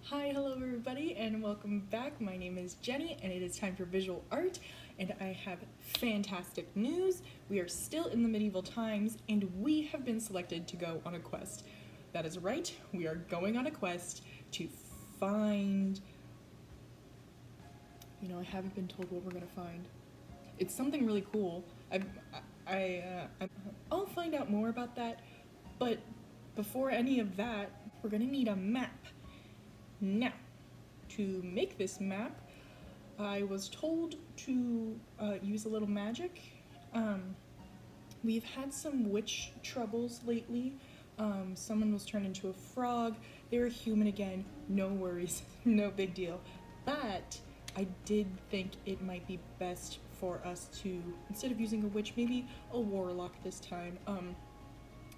Hi, hello everybody, and welcome back. My name is Jenny, and it is time for visual art, and I have fantastic news. We are still in the medieval times, and we have been selected to go on a quest. That is right, we are going on a quest to find... I haven't been told what we're gonna find. It's something really cool. I'll find out more about that, but before any of that, we're gonna need a map. Now, to make this map, I was told to use a little magic. We've had some witch troubles lately. Someone was turned into a frog. They're a human again. No worries, no big deal. But I did think it might be best for us to, instead of using a witch, maybe a warlock this time.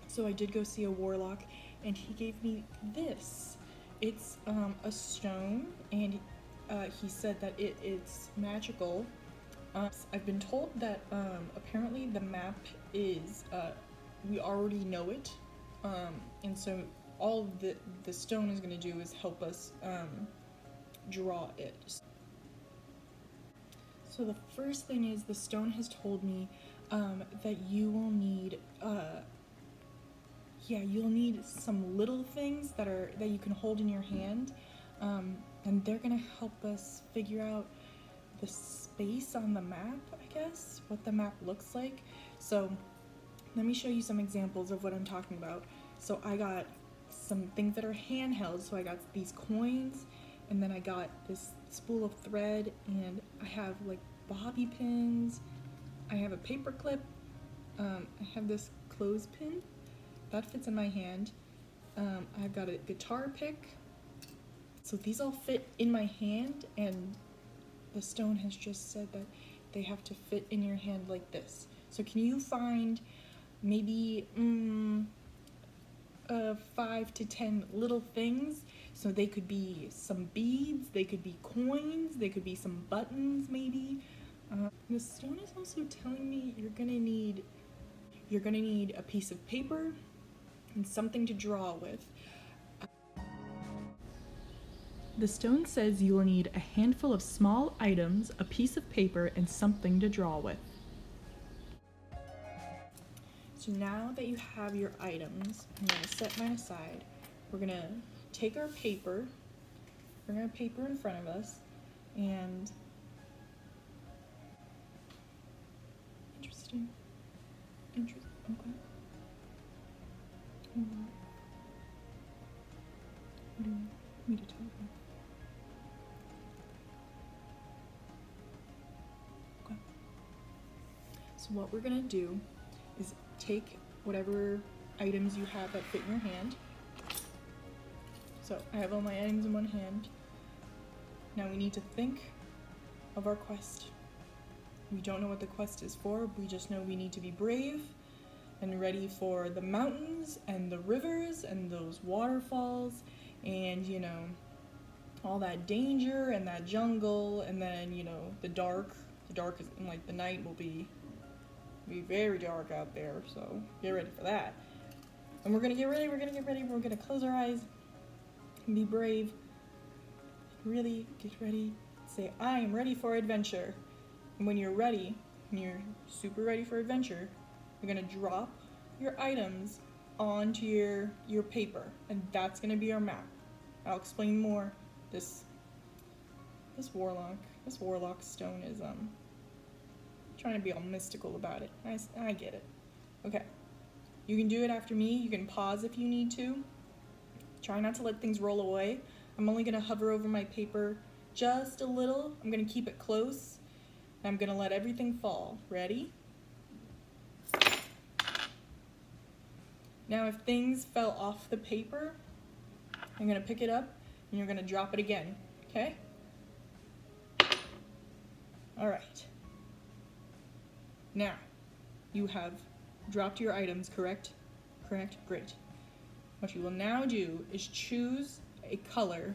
So I did go see a warlock, and he gave me this. It's a stone, and he said that it's magical. I've been told that apparently the map is, we already know it, and so all the stone is going to do is help us draw it. So the first thing is, the stone has told me that you will need you'll need some little things that you can hold in your hand, and they're gonna help us figure out the space on the map, I guess, what the map looks like. So let me show you some examples of what I'm talking about. So I got some things that are handheld, so I got these coins, and then I got this spool of thread, and I have like bobby pins, I have a paper clip, I have this clothespin that fits in my hand. I've got a guitar pick. So these all fit in my hand, and the stone has just said that they have to fit in your hand like this. So can you find maybe 5 to 10 little things? So they could be some beads, they could be coins, they could be some buttons maybe. The stone is also telling me you're gonna need a piece of paper and something to draw with. The stone says you will need a handful of small items, a piece of paper, and something to draw with. So now that you have your items, I'm going to set mine aside. We're going to take our paper, bring our paper in front of us, and... Interesting. Okay. Hold on. What do you want me to tell you? Okay. So what we're gonna do is take whatever items you have that fit in your hand. So I have all my items in one hand. Now we need to think of our quest. We don't know what the quest is for, we just know we need to be brave and ready for the mountains and the rivers and those waterfalls and, all that danger and that jungle, and then, the dark. The dark is, like, the night will be very dark out there, so get ready for that. And we're gonna get ready, we're gonna close our eyes and be brave. Really get ready. Say, I am ready for adventure. And when you're ready, when you're super ready for adventure, you're gonna drop your items onto your paper, and that's gonna be our map. I'll explain more. This warlock stone is trying to be all mystical about it. I get it. Okay. You can do it after me. You can pause if you need to. Try not to let things roll away. I'm only gonna hover over my paper just a little. I'm gonna keep it close. I'm gonna let everything fall. Ready? Now if things fell off the paper, I'm gonna pick it up and you're gonna drop it again, okay? All right. Now, you have dropped your items, correct? Correct? Great. What you will now do is choose a color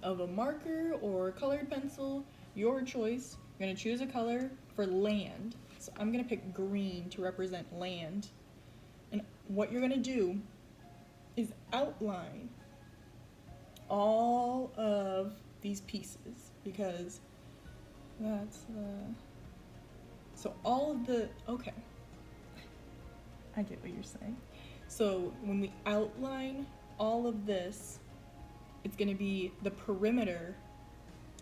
of a marker or a colored pencil, your choice. You're gonna choose a color for land. So I'm gonna pick green to represent land. And what you're gonna do is outline all of these pieces because that's the, so all of the, okay, I get what you're saying. So when we outline all of this, it's going to be the perimeter,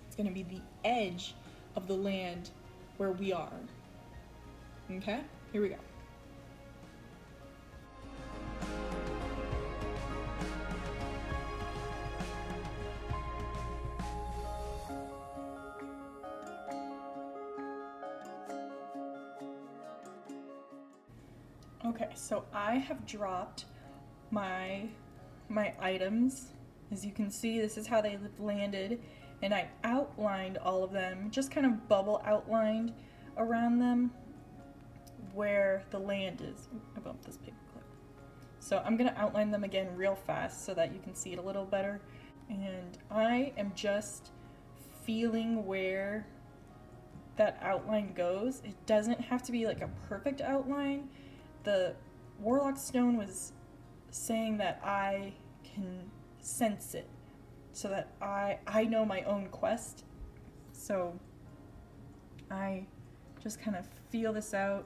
it's going to be the edge of the land where we are. Okay, here we go. Okay, so I have dropped my items. As you can see, this is how they landed, and I outlined all of them, just kind of bubble outlined around them where the land is. I bumped this paper clip. So I'm gonna outline them again real fast so that you can see it a little better. And I am just feeling where that outline goes. It doesn't have to be like a perfect outline. The Warlock Stone was saying that I can sense it, so that I know my own quest. So I just kind of feel this out,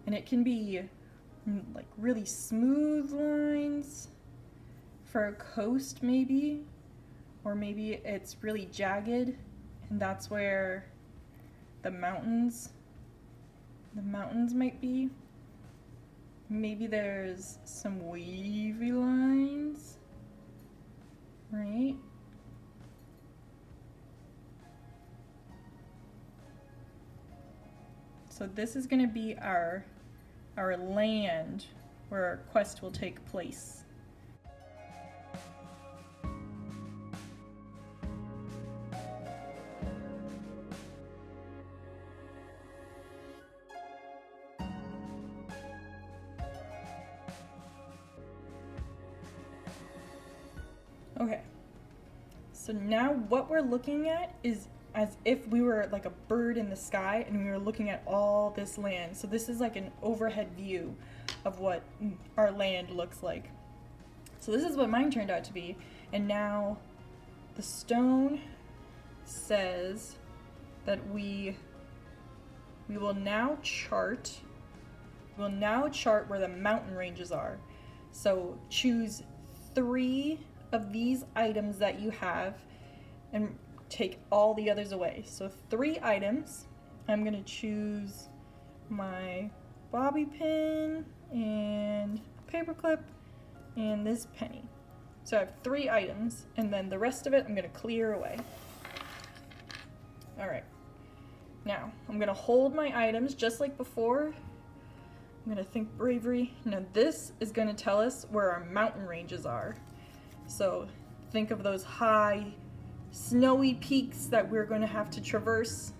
and it can be like really smooth lines for a coast maybe, or maybe it's really jagged, and that's where the mountains might be. Maybe there's some wavy lines, right? So this is going to be our land where our quest will take place. Okay, so now what we're looking at is as if we were like a bird in the sky and we were looking at all this land. So this is like an overhead view of what our land looks like. So this is what mine turned out to be. And now the stone says that we will now chart where the mountain ranges are. So choose 3 of these items that you have and take all the others away. So 3 items. I'm gonna choose my bobby pin and a paperclip and this penny. So I have 3 items, and then the rest of it I'm gonna clear away. All right, now I'm gonna hold my items just like before. I'm gonna think bravery. Now this is gonna tell us where our mountain ranges are. So think of those high, snowy peaks that we're going to have to traverse.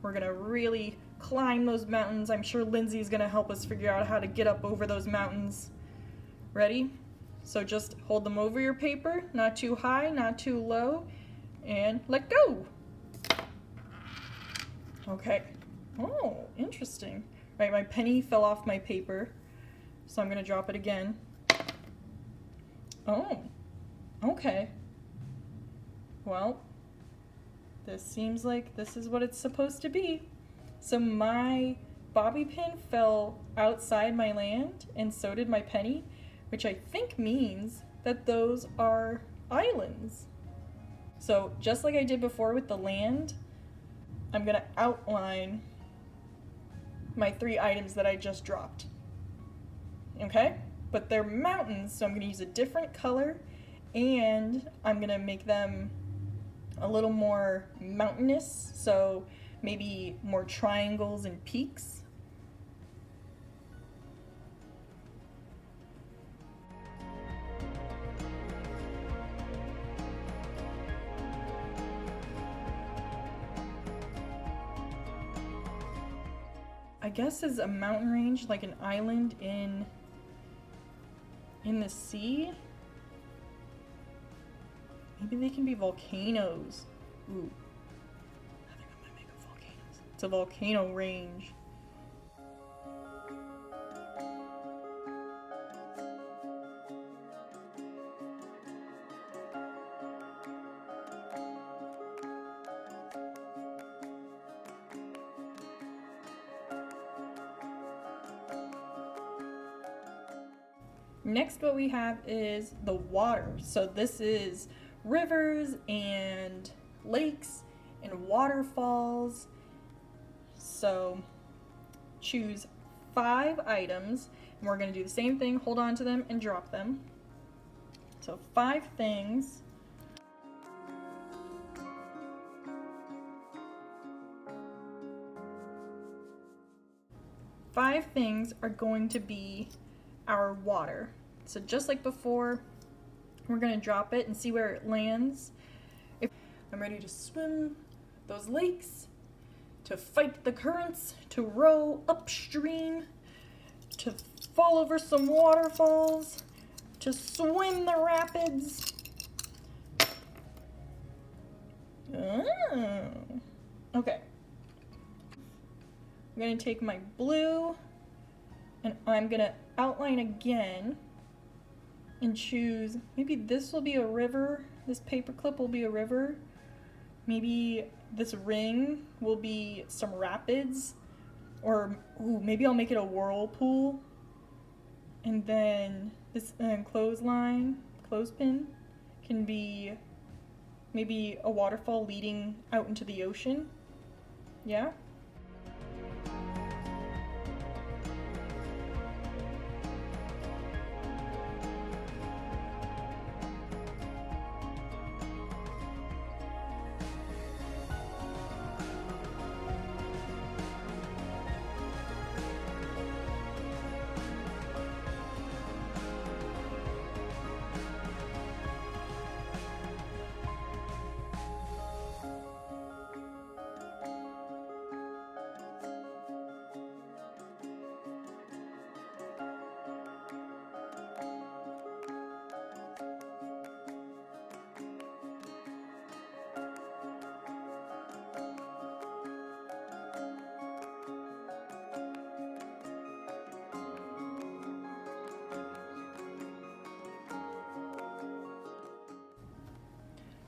We're going to really climb those mountains. I'm sure Lindsay's going to help us figure out how to get up over those mountains. Ready? So just hold them over your paper, not too high, not too low, and let go. Okay. Oh, interesting. Right, my penny fell off my paper, so I'm going to drop it again. Oh. Okay. Well, this seems like this is what it's supposed to be. So my bobby pin fell outside my land, and so did my penny, which I think means that those are islands. So just like I did before with the land, I'm gonna outline my 3 items that I just dropped. Okay? But they're mountains, so I'm gonna use a different color, and I'm gonna make them a little more mountainous, so maybe more triangles and peaks. I guess is a mountain range like an island in the sea. Maybe they can be volcanoes. Ooh. I think I might make a volcanoes. It's a volcano range. Next, what we have is the water. So this is rivers and lakes and waterfalls. So choose 5 items, and we're going to do the same thing, hold on to them and drop them. So 5 things. Five things are going to be our water. So just like before, we're going to drop it and see where it lands. If I'm ready to swim those lakes, to fight the currents, to row upstream, to fall over some waterfalls, to swim the rapids. Oh. Okay. I'm going to take my blue and I'm going to outline again and choose, maybe this will be a river, this paper clip will be a river, maybe this ring will be some rapids, or maybe I'll make it a whirlpool, and then this clothespin can be maybe a waterfall leading out into the ocean. Yeah?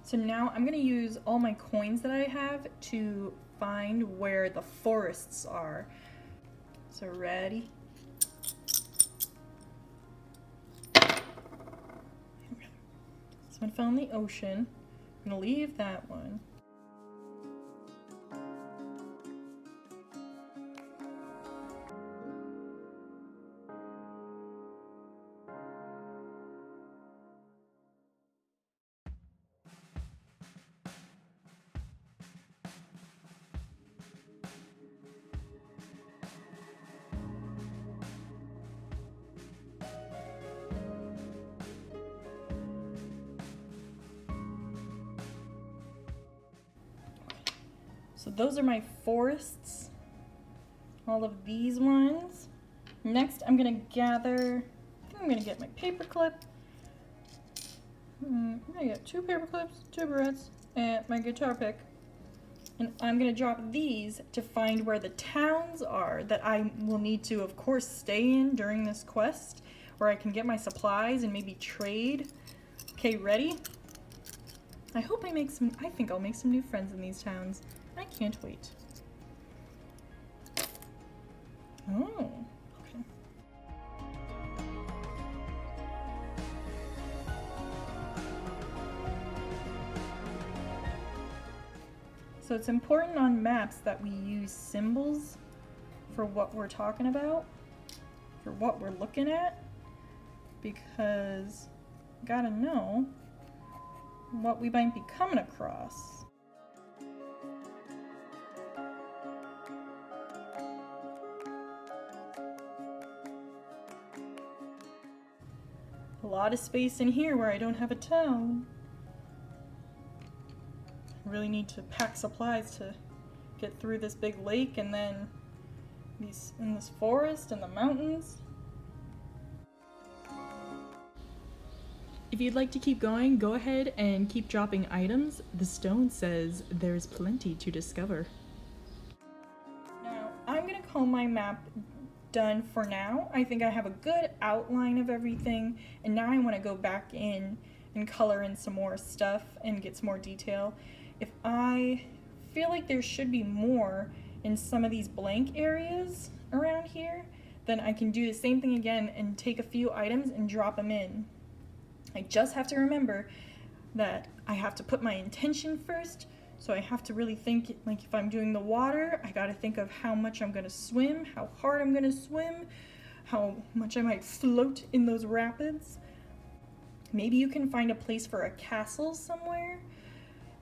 So now I'm going to use all my coins that I have to find where the forests are. So ready? Okay. This one fell in the ocean. I'm going to leave that one. So those are my forests, all of these ones. Next, I'm gonna gather, I think I'm gonna get my paper clip. I'm gonna get 2 paper clips, 2 barrettes, and my guitar pick. And I'm gonna drop these to find where the towns are that I will need to, of course, stay in during this quest, where I can get my supplies and maybe trade. Okay, ready? I think I'll make some new friends in these towns. I can't wait. Oh, okay. So it's important on maps that we use symbols for what we're talking about, for what we're looking at, because we gotta know what we might be coming across. A lot of space in here where I don't have a town. I really need to pack supplies to get through this big lake and then in this forest and the mountains. If you'd like to keep going, go ahead and keep dropping items. The stone says there's plenty to discover. Now, I'm gonna call my map done for now. I think I have a good outline of everything, and now I want to go back in and color in some more stuff and get some more detail. If I feel like there should be more in some of these blank areas around here, then I can do the same thing again and take a few items and drop them in. I just have to remember that I have to put my intention first. So I have to really think, like if I'm doing the water, I gotta think of how much I'm gonna swim, how hard I'm gonna swim, how much I might float in those rapids. Maybe you can find a place for a castle somewhere.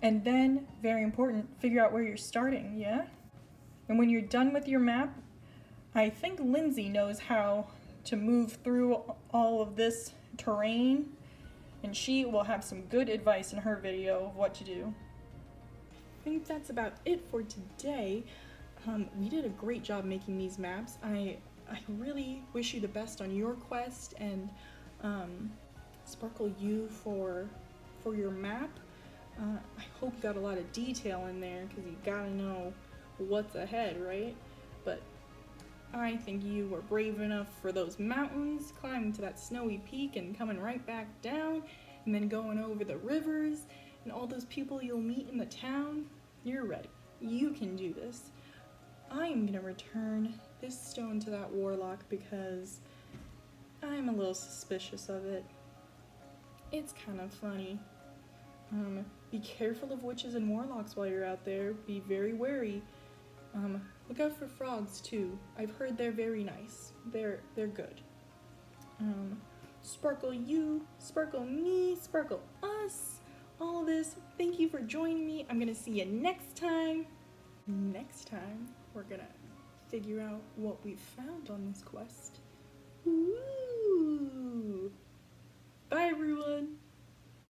And then, very important, figure out where you're starting, yeah? And when you're done with your map, I think Lindsay knows how to move through all of this terrain, and she will have some good advice in her video of what to do. I think that's about it for today. We did a great job making these maps. I really wish you the best on your quest, and Sparkle you for your map. I hope you got a lot of detail in there, because you gotta know what's ahead, right? But I think you were brave enough for those mountains, climbing to that snowy peak and coming right back down, and then going over the rivers and all those people you'll meet in the town. You're ready. You can do this. I'm gonna return this stone to that warlock because I'm a little suspicious of it. It's kind of funny. Be careful of witches and warlocks while you're out there. Be very wary. Look out for frogs too. I've heard they're very nice. They're good. Sparkle you, sparkle me, sparkle us. All of this. Thank you for joining me. I'm gonna see you next time. Next time, we're gonna figure out what we found on this quest. Woo! Bye everyone.